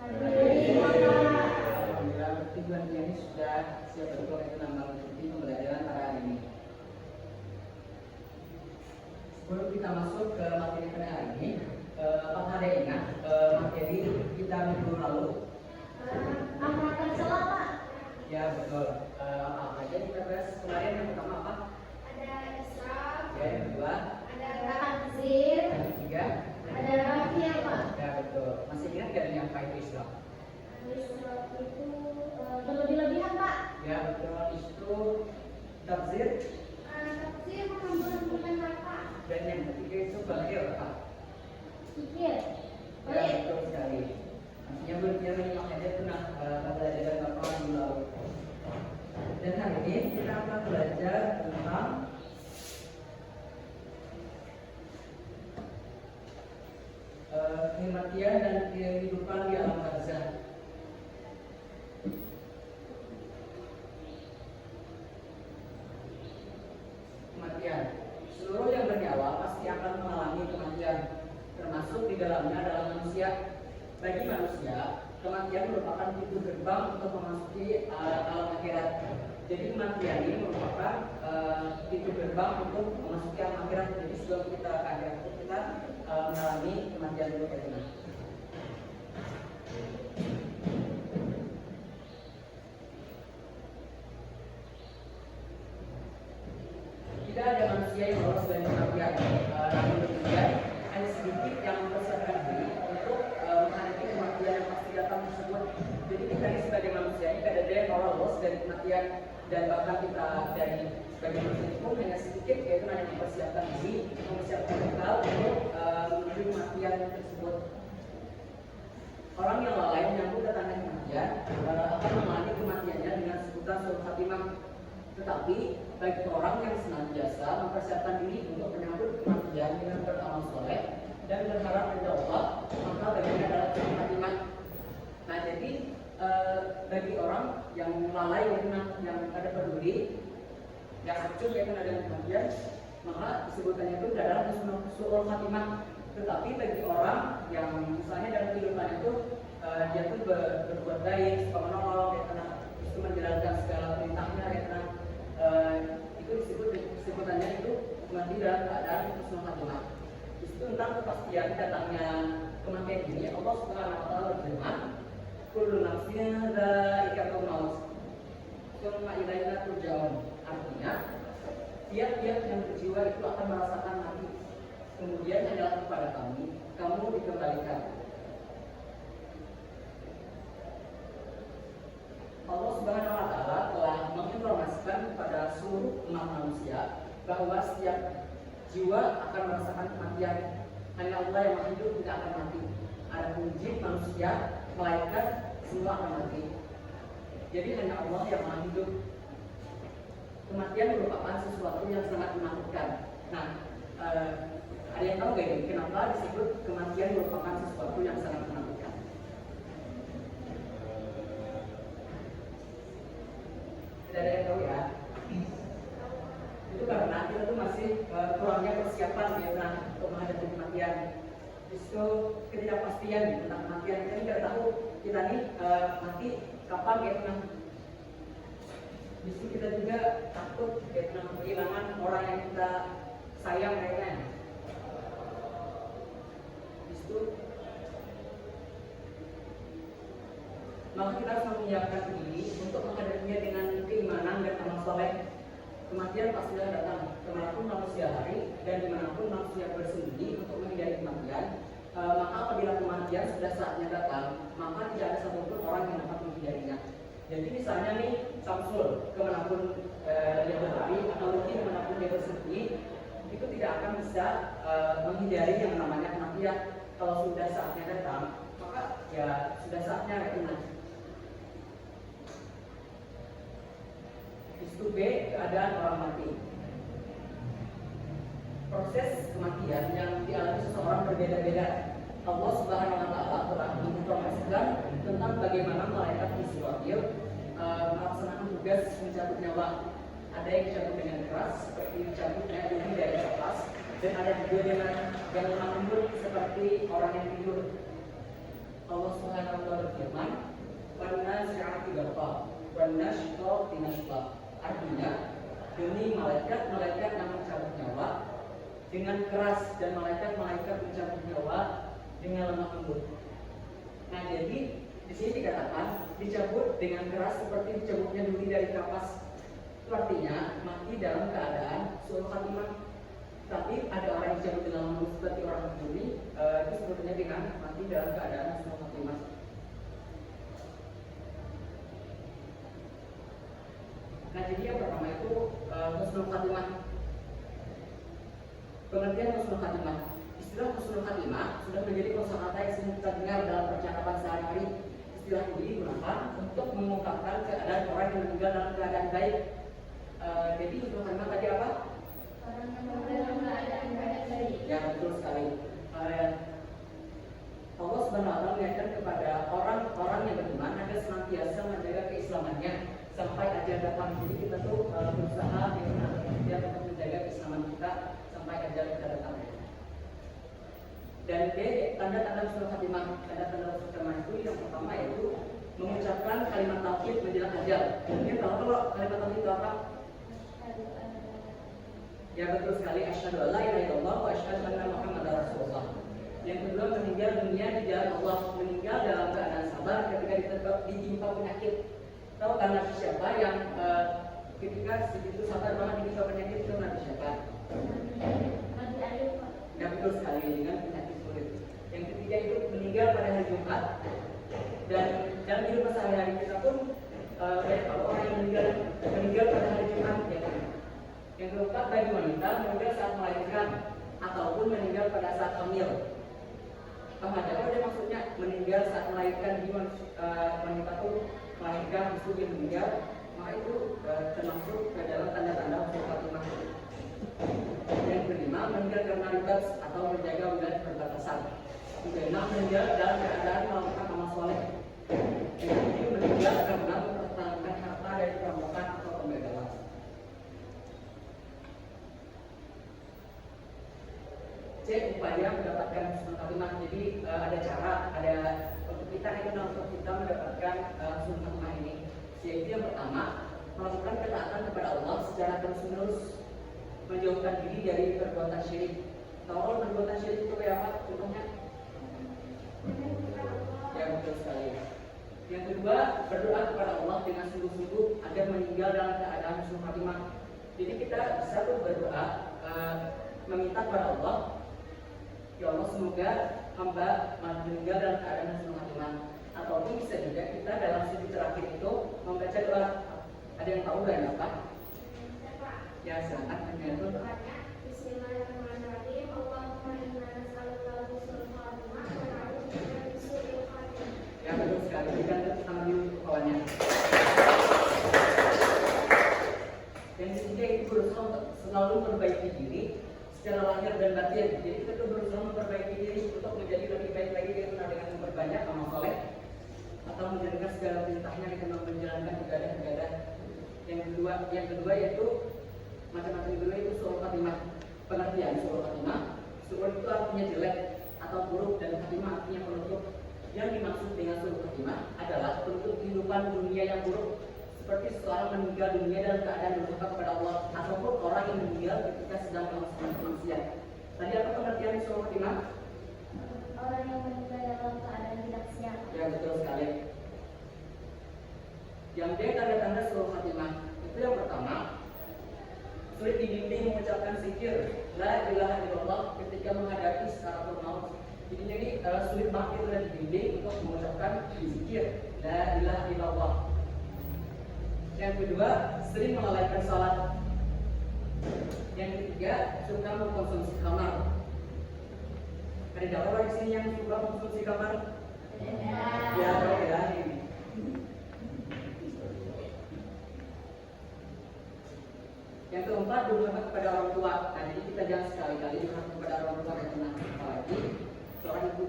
Alhamdulillah, tujuan ini sudah siap betul itu mengikuti pembelajaran pada hari ini. Sebelum kita masuk ke materi pada hari ini, apakah ada yang ingat materi kita minggu lalu? Amalkan salat, Pak. Ya betul. Apa aja kita bahas kemarin? Yang pertama apa? Ada Isra. Ya, yang kedua. Ada Takzir. Yang ketiga. Ada Rafiyah, Pak. Ya betul. Masih ingat gak yang apa itu Isra? Isra itu berlebih-lebihan, Pak. Ya betul. Itu tafsir. Takzir mengambil harta. Dan yang ketiga itu bakhil apa? Pikir. Ya betul sekali. Artinya berbicara makanya pernah belajar Bapak minggu lalu. Dan hari ini kita akan belajar tentang kematian dan kehidupan di alam barzah. Kematian. Seluruh yang bernyawa pasti akan mengalami kematian, termasuk di dalamnya adalah manusia. Bagi manusia, kematian merupakan pintu gerbang untuk memasuki alam akhirat. Jadi kematian ini merupakan pintu gerbang untuk memasuki alam akhirat. Jadi sebelum kita ke akhirat itu kita mengalami kematian dulu kayak gimana? Tidak ada manusia yang lolos dari kematian. Namun demikian, hanya sedikit yang mempersiapkan diri untuk menghadapi kematian yang pasti datang tersebut. Jadi kita ini sebagai manusia ini tidak ada yang lolos dari kematian, dan bahkan kita dari sebagai manusia pun hanya sedikit, yaitu hanya mempersiapkan diri, mempersiapkan bekal untuk menuju kematian tersebut. Orang yang lalai menyambut datangnya kematian akan mengalami kematiannya dengan sebutan suul khatimah. Tetapi bagi orang yang senantiasa mempersiapkan diri untuk menyambut kematian dengan beramal soleh dan berharap kepada Allah, maka bagiannya adalah suul khatimah. Nah jadi bagi orang yang lalai yang ada peduli, yang acuh yaitu ada kematian, maka disebutkannya itu adalah suul khatimah. Tetapi bagi orang yang misalnya dalam kehidupan itu dia tuh berbuat baik, suka menolong, itu menjalankan segala perintahnya, itu disebutannya itu mati dalam keadaan husnul khatimah. Itu tentang kepastian datangnya kematian ini, Allah Subhanahu wa taala berfirman, kullu nafsin dha'iqatul maut, tsumma ilaina turja'un. Artinya, tiap-tiap yang berjiwa itu akan merasakan mati. Kemudian adalah kepada kamu dikembalikan. Allah Subhanahu wa taala telah menginformasikan kepada seluruh umat manusia bahwa setiap jiwa akan merasakan kematian. Hanya Allah yang Maha Hidup tidak akan mati. Adapun jin, manusia, malaikat semua akan mati. Jadi hanya Allah yang Maha Hidup. Kematian merupakan sesuatu yang sangat menakutkan. Nah, ada yang tahu gak ini kenapa disebut kematian merupakan sesuatu yang sangat menakutkan? Tidak ada yang tahu ya? Itu karena kita tuh masih kurangnya persiapan ya untuk menghadapi kematian. Justru ketidakpastian tentang kematian, kita tidak tahu kita nih mati kapan ya. Justru kita juga takut ya kehilangan orang yang kita sayang kayaknya. Maka kita harus menyiapkan diri untuk menghadapinya dengan keimanan dan amal soleh. Kematian pastilah datang kemanapun manusia hari dan dimanapun manusia bersembunyi untuk menghindari kematian. Maka apabila kematian sudah saatnya datang, maka tidak ada satupun orang yang dapat menghindarinya. Jadi misalnya nih Samsul kemanapun dia berlari atau mungkin kemanapun dia bersembunyi, itu tidak akan bisa menghindari yang namanya kematian. Kalau sudah saatnya datang, maka ya sudah saatnya retina. Istu B, keadaan orang mati. Proses kematian yang dialami seseorang berbeda-beda. Allah Subhanahu wa taala telah menginformasikan tentang bagaimana malaikat Israfil melaksanakan tugas mencabut nyawa. Ada yang dicabut dengan keras, seperti dicabutnya duri dari kapas, dan ada juga dengan yang lembut seperti orang yang tidur. Allah Subhanahu wa taala nashta tinashta. Artinya demi malaikat-malaikat yang mencabut nyawa dengan keras dan malaikat-malaikat mencabut nyawa dengan lemah lembut. Nah, jadi di sini dikatakan dicabut dengan keras seperti dicabutnya duri dari kapas. Itu artinya mati dalam keadaan suul khatimah. Tapi ada orang yang dicabut dengan lembut seperti orang duri, itu sebetulnya dengan mati dalam keadaan suul khatimah. Nah, jadi yang pertama itu husnul khatimah. Pengertian husnul khatimah. Istilah husnul khatimah sudah menjadi kosakata yang sering kita dengar dalam percakapan sehari-hari. Istilah ini digunakan untuk mengungkapkan keadaan orang yang meninggal dalam keadaan baik. Jadi husnul khatimah tadi apa? Orang yang meninggal dalam keadaan baik. Ya, betul sekali. Allah Subhanahu wa taala mengingatkan kepada orang-orang yang beriman agar senantiasa menjaga keislamannya sampai ajal datang. Jadi kita tuh berusaha untuk menjaga keislaman kita sampai ajal kita datang. Dan tanda-tanda husnul khatimah, tanda-tanda husnul khatimah itu yang pertama yaitu mengucapkan kalimat tauhid menjelang ajal. Dan dia tahu kalau kalimat tauhid itu apa? Ya, betul sekali. Asyhadu alla ilaha illallah wa asyhadu anna muhammadar rasulullah. Yang kedua, meninggal dunia di jalan Allah, meninggal dalam keadaan sabar ketika ditimpa penyakit. Tahu kan Nabi siapa yang ketika segitu sabar banget ditimpa penyakit itu Nabi siapa? Nabi Ayub. Ya, betul sekali, dengan penyakit kulit. Yang ketiga itu meninggal pada hari Jumat. Dan dalam hidup sehari-hari kita pun banyak orang yang meninggal pada hari Jumat. Ya. Yang keempat, bagi wanita meninggal saat melahirkan ataupun meninggal pada saat hamil. Apa dia maksudnya meninggal saat melahirkan? Di wanita itu melahirkan itu dia meninggal, maka itu termasuk ke dalam tanda-tanda husnul khatimah. Yang kelima, meninggal karena ribat atau menjaga wilayah perbatasan. Yang keenam, meninggal dalam keadaan melakukan amal soleh. Yang ketujuh, meninggal karena mempertahankan harta dari perampokan atau pembegalan. C. Upaya mendapatkan husnul khatimah. Jadi ada cara, untuk kita mendapatkan husnul khatimah ini. Yaitu yang pertama, melakukan ketaatan kepada Allah secara terus-menerus, menjauhkan diri dari perbuatan syirik. Tahu perbuatan syirik itu kayak apa? Contohnya? Ya, betul sekali. Yang kedua, berdoa kepada Allah dengan sungguh-sungguh agar meninggal dalam keadaan husnul khatimah. Jadi kita bisa tuh berdoa, meminta kepada Allah, ya Allah semoga hamba meninggal dalam keadaan husnul khatimah. Ataupun bisa juga kita dalam sujud terakhir itu membaca doa. Ada yang tahu doanya apa? Ya, silakan menjawab. Bismillahirrahmanirrahim. Allahumma inna nas'aluka husnul khatimah wa na'udzubika min su'il khatimah. Ya, betul sekali. Berikan tepuk tangan dulu untuk kawannya. Yang ketiga itu berusaha untuk selalu memperbaiki diri secara lahir dan batin. Jadi kita tuh berusaha memperbaiki diri untuk menjadi lebih baik lagi dengan memperbanyak amal soleh atau menjalankan segala perintahnya dengan menjalankan ibadah-ibadah. Yang kedua yaitu macam-macam kedua itu suul khatimah. Pengertian suul khatimah, suul itu artinya jelek atau buruk dan khatimah artinya penutup. Yang dimaksud dengan suul khatimah adalah penutup kehidupan dunia yang buruk, seperti seorang meninggal dunia dalam keadaan durhaka kepada Allah ataupun orang yang meninggal ketika sedang melaksanakan maksiat. Tadi apa pengertian suul khatimah? Orang yang meninggal dalam keadaan tidak siap. Ya, betul sekali. Yang D, tanda-tanda suul khatimah. Itu yang pertama, sulit dibimbing mengucapkan zikir la ilaha illallah ketika menghadapi sakaratul maut. Jadi sulit banget kita dibimbing untuk mengucapkan zikir la ilaha illallah. Yang kedua, sering melalaikan salat. Yang ketiga, suka mengkonsumsi khamar. Ada jawab di sini yang suka mengkonsumsi khamar? Ya, ya ini. Yang keempat, durhaka kepada orang tua. Nah, jadi kita jangan sekali-kali durhaka kepada orang tua yang tenang, apalagi seorang ibu.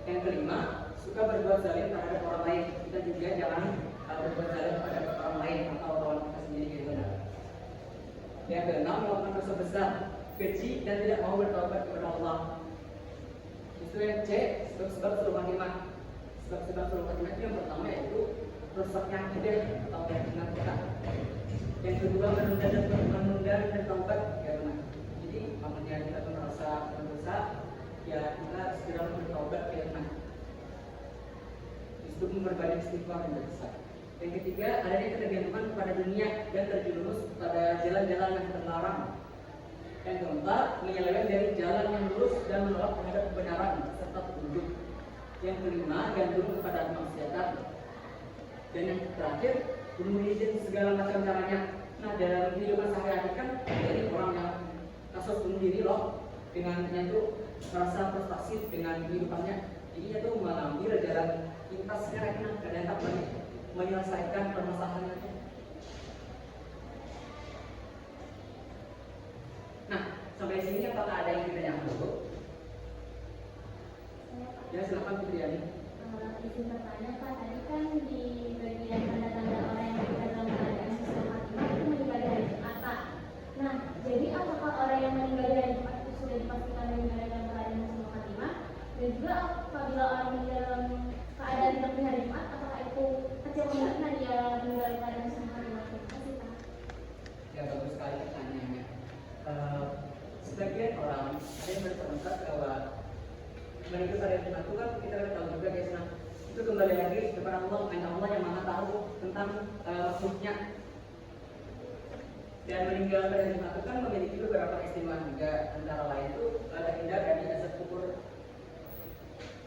Yang kelima, suka berbuat zalim terhadap orang lain. Kita juga jangan berbuat zalim terhadap orang lain atau kawan kita sendiri gitu. Yang keenam, melakukan dosa besar, keji dan tidak mau bertobat kepada Allah. Itu yang C, sebab-sebab suul khatimah. Sebab-sebab suul khatimah itu yang pertama yaitu rusaknya akidah atau keyakinan kita. Yang kedua menunda dan taubat karena jadi apabila kita merasa berdosa ya kita segera bertaubat karena itu memperbanyak istighfar yang besar. Yang ketiga adanya ketergantungan kepada dunia dan terjerumus pada jalan-jalan yang terlarang. Yang keempat menyeleweng dari jalan yang lurus dan menolak terhadap kebenaran serta petunjuk. Yang kelima gandrung kepada kemaksiatan. Dan yang terakhir bunuh diri segala macam caranya. Nah dalam kehidupan sehari-hari kan dari orang yang kasus bunuh diri loh dengannya itu merasa frustasi dengan kehidupannya. Jadinya tuh mengambil jalan pintasnya karena kadang tak menyelesaikan permasalahannya. Nah sampai sini apakah ada yang ditanyakan dulu? Ya silakan Putri Yani. Izin bertanya Pak, tadi kan di bagian tanda-tanda orang yang meninggal dalam keadaan husnul khatimah itu meninggal di hari Jumat Pak. Nah, jadi apakah orang yang meninggal di hari Jumat itu sudah dipastikan meninggal dalam keadaan husnul khatimah? Dan juga apabila orang meninggal dalam keadaan tidak di hari Jumat, apakah itu kecil kemungkinan dia meninggal dalam keadaan husnul khatimah? Terima kasih Pak. Ya bagus sekali pertanyaannya. Sebagian orang ada yang berpendapat bahwa meninggal pada Jumat itu kan kita tahu juga guys, nah itu kembali lagi kepada Allah, hanya Allah yang maha tahu tentang makhluknya. Dan meninggal pada Jumat itu kan memiliki beberapa keistimewaan juga, antara lain itu ada indah dari azab kubur.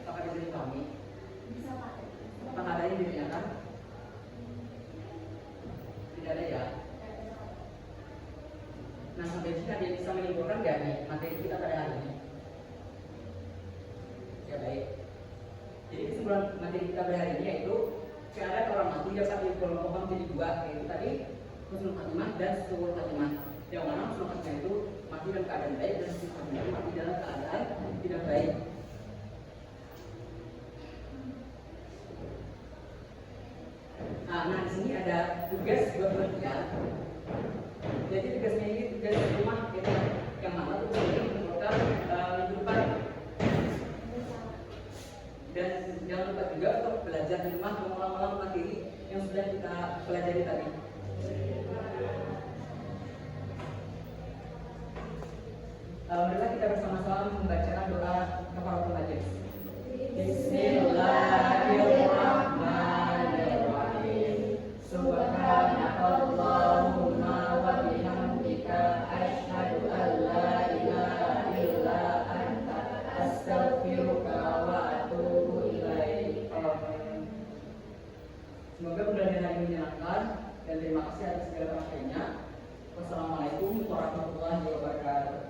Apakah di sini kami? Bisa Pak. Apakah ada yang ditanyakan? Tidak ada ya. Nah sampai sini ada yang bisa menyimpulkan dari materi kita pada hari ini? Ya baik. Jadi kesimpulan materi kita pada hari ini yaitu keadaan orang mati dapat dikelompokkan menjadi dua, yaitu tadi husnul khatimah dan su'ul khatimah. Yang mana husnul khatimah itu mati dalam keadaan baik dan su'ul khatimah itu mati dalam keadaan tidak baik. Nah di sini ada tugas buat kalian. Jadi tugasnya ini tugas rumah gitu, yang mana tugas ini merupakan minggu depan. Dan jangan lupa juga untuk belajar di rumah mengulang-ulang materi yang sudah kita pelajari tadi. Alhamdulillah kita bersama-sama membacakan doa kafaratul majelis. Bismillahirrahmanirrahim. Subhanakallahumma wa bihamdika asyhadu an la ilaha illa anta astaghfiruka wa atubu ilaik. Semoga pembelajaran hari ini menyenangkan dan terima kasih atas segala perhatiannya. Wassalamualaikum warahmatullahi wabarakatuh.